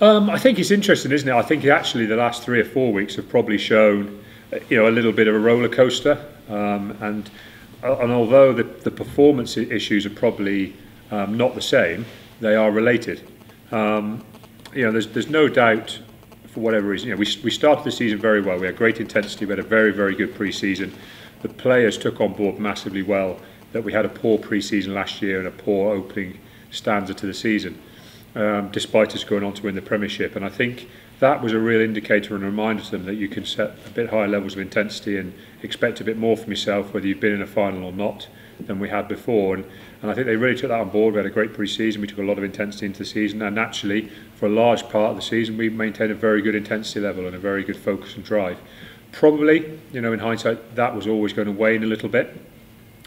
I think it's interesting, isn't it? I think actually the last 3 or 4 weeks have probably shown, a little bit of a roller coaster, and although the performance issues are probably not the same, they are related. There's no doubt, for whatever reason, we started the season very well. We had great intensity. We had a very, very good pre-season. The players took on board massively well that we had a poor pre-season last year and a poor opening stanza to the season, despite us going on to win the Premiership. And I think that was a real indicator and a reminder to them that you can set a bit higher levels of intensity and expect a bit more from yourself, whether you've been in a final or not, than we had before. And I think they really took that on board. We had a great pre-season. We took a lot of intensity into the season, and actually, for a large part of the season, we maintained a very good intensity level and a very good focus and drive. Probably, in hindsight, that was always going to wane a little bit.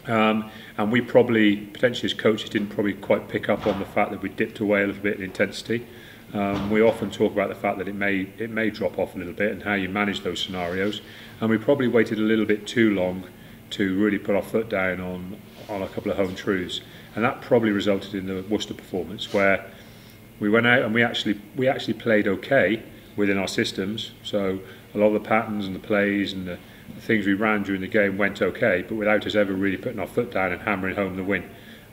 And we probably, potentially as coaches, didn't probably quite pick up on the fact that we dipped away a little bit in intensity. We often talk about the fact that it may drop off a little bit and how you manage those scenarios. And we probably waited a little bit too long to really put our foot down on a couple of home truths. And that probably resulted in the Worcester performance, where we went out and we actually played okay within our systems. So a lot of the patterns and the plays and the things we ran during the game went okay, but without us ever really putting our foot down and hammering home the win.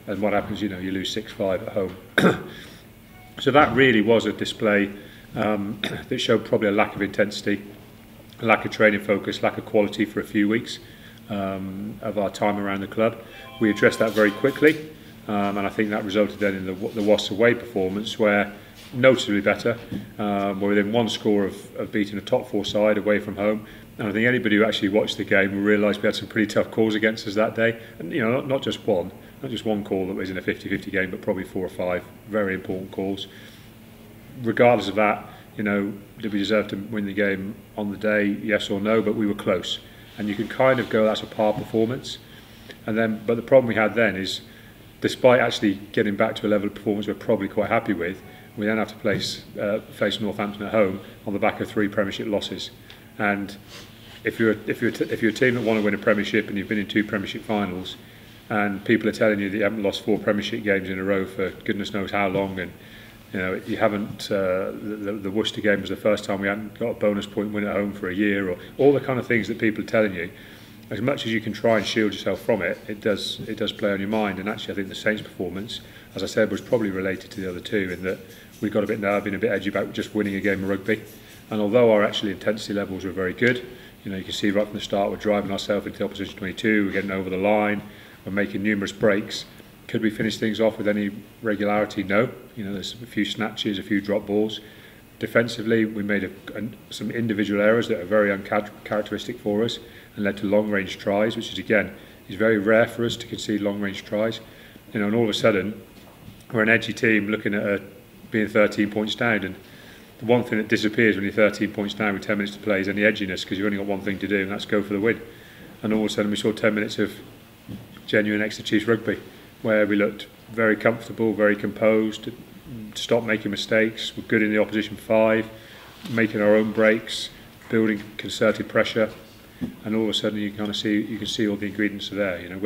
And what happens, you lose 6-5 at home. So that really was a display that showed probably a lack of intensity, a lack of training focus, lack of quality for a few weeks of our time around the club. We addressed that very quickly, and I think that resulted then in the Wasps away performance, where noticeably better. We're within one score of beating a top 4 side away from home. And I think anybody who actually watched the game will realise we had some pretty tough calls against us that day. And not just one call that was in a 50-50 game, but probably 4 or 5 very important calls. Regardless of that, did we deserve to win the game on the day? Yes or no, but we were close. And you can kind of go, that's a par performance. But the problem we had then is, despite actually getting back to a level of performance we're probably quite happy with, we then have to face Northampton at home on the back of 3 Premiership losses. And if you're a team that want to win a Premiership and you've been in 2 Premiership finals, and people are telling you that you haven't lost 4 Premiership games in a row for goodness knows how long, and you haven't, the Worcester game was the first time we hadn't got a bonus point win at home for a year, or all the kind of things that people are telling you, as much as you can try and shield yourself from it, it does play on your mind. And actually I think the Saints performance, as I said, was probably related to the other two, in that we got a bit nervy and a bit edgy about just winning a game of rugby. And although our actually intensity levels were very good, you can see right from the start we're driving ourselves into the opposition 22, we're getting over the line, we're making numerous breaks. Could we finish things off with any regularity? No. There's a few snatches, a few drop balls. Defensively, we made some individual errors that are very uncharacteristic for us and led to long-range tries, which is very rare for us to concede long-range tries. And all of a sudden, we're an edgy team looking at being 13 points down, and the one thing that disappears when you're 13 points down with 10 minutes to play is any edginess, because you've only got one thing to do, and that's go for the win. And all of a sudden we saw 10 minutes of genuine Exeter Chiefs rugby, where we looked very comfortable, very composed, stopped making mistakes, we're good in the opposition 5, making our own breaks, building concerted pressure, and all of a sudden you can see all the ingredients are there.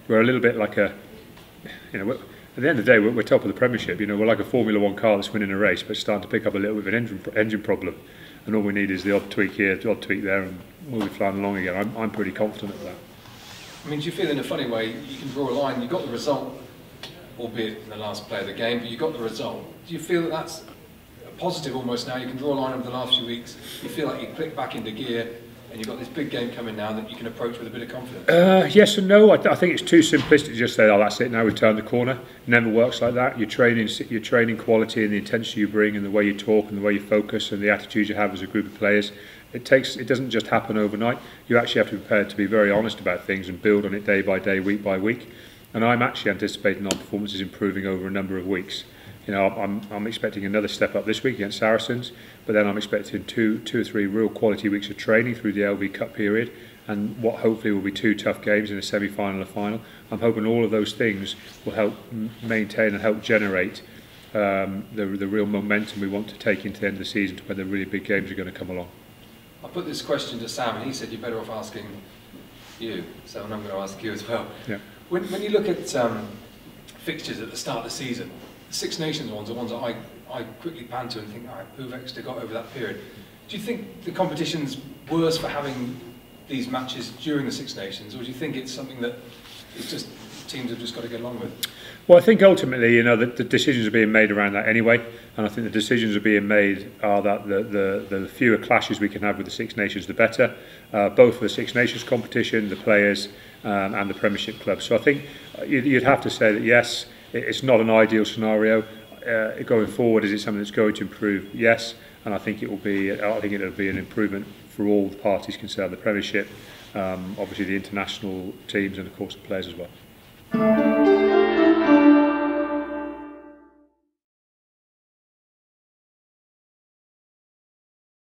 We're a little bit like at the end of the day, we're top of the Premiership. We're like a Formula 1 car that's winning a race, but starting to pick up a little bit of an engine problem. And all we need is the odd tweak here, the odd tweak there, and we'll be flying along again. I'm pretty confident of that. I mean, do you feel in a funny way you can draw a line? You got the result, albeit in the last play of the game, but you got the result. Do you feel that that's a positive almost now? You can draw a line over the last few weeks. You feel like you click back into gear, and you've got this big game coming now that you can approach with a bit of confidence? Yes and no. I think it's too simplistic to just say, oh, that's it, now we've turned the corner. It never works like that. Your training quality and the intensity you bring and the way you talk and the way you focus and the attitude you have as a group of players, it doesn't just happen overnight. You actually have to be prepared to be very honest about things and build on it day by day, week by week. And I'm actually anticipating our performances improving over a number of weeks. I'm expecting another step up this week against Saracens, but then I'm expecting two or three real quality weeks of training through the LV Cup period, and what hopefully will be 2 tough games in a semi-final and final. I'm hoping all of those things will help maintain and help generate the real momentum we want to take into the end of the season, to where the really big games are going to come along. I put this question to Sam, and he said you're better off asking you, so I'm going to ask you as well. Yeah. When you look at fixtures at the start of the season, The Six Nations ones are ones that I quickly pan to and think, all right, who've Exeter got over that period? Do you think the competition's worse for having these matches during the Six Nations, or do you think it's something that it's just teams have just got to get along with? Well, I think ultimately, the decisions are being made around that anyway, and I think the decisions are being made are that the fewer clashes we can have with the Six Nations, the better, both for the Six Nations competition, the players, and the Premiership clubs. So I think you'd have to say that yes, it's not an ideal scenario. Going forward, is it something that's going to improve? Yes, and I think it'll be an improvement for all the parties concerned, the Premiership, obviously the international teams, and of course the players as well.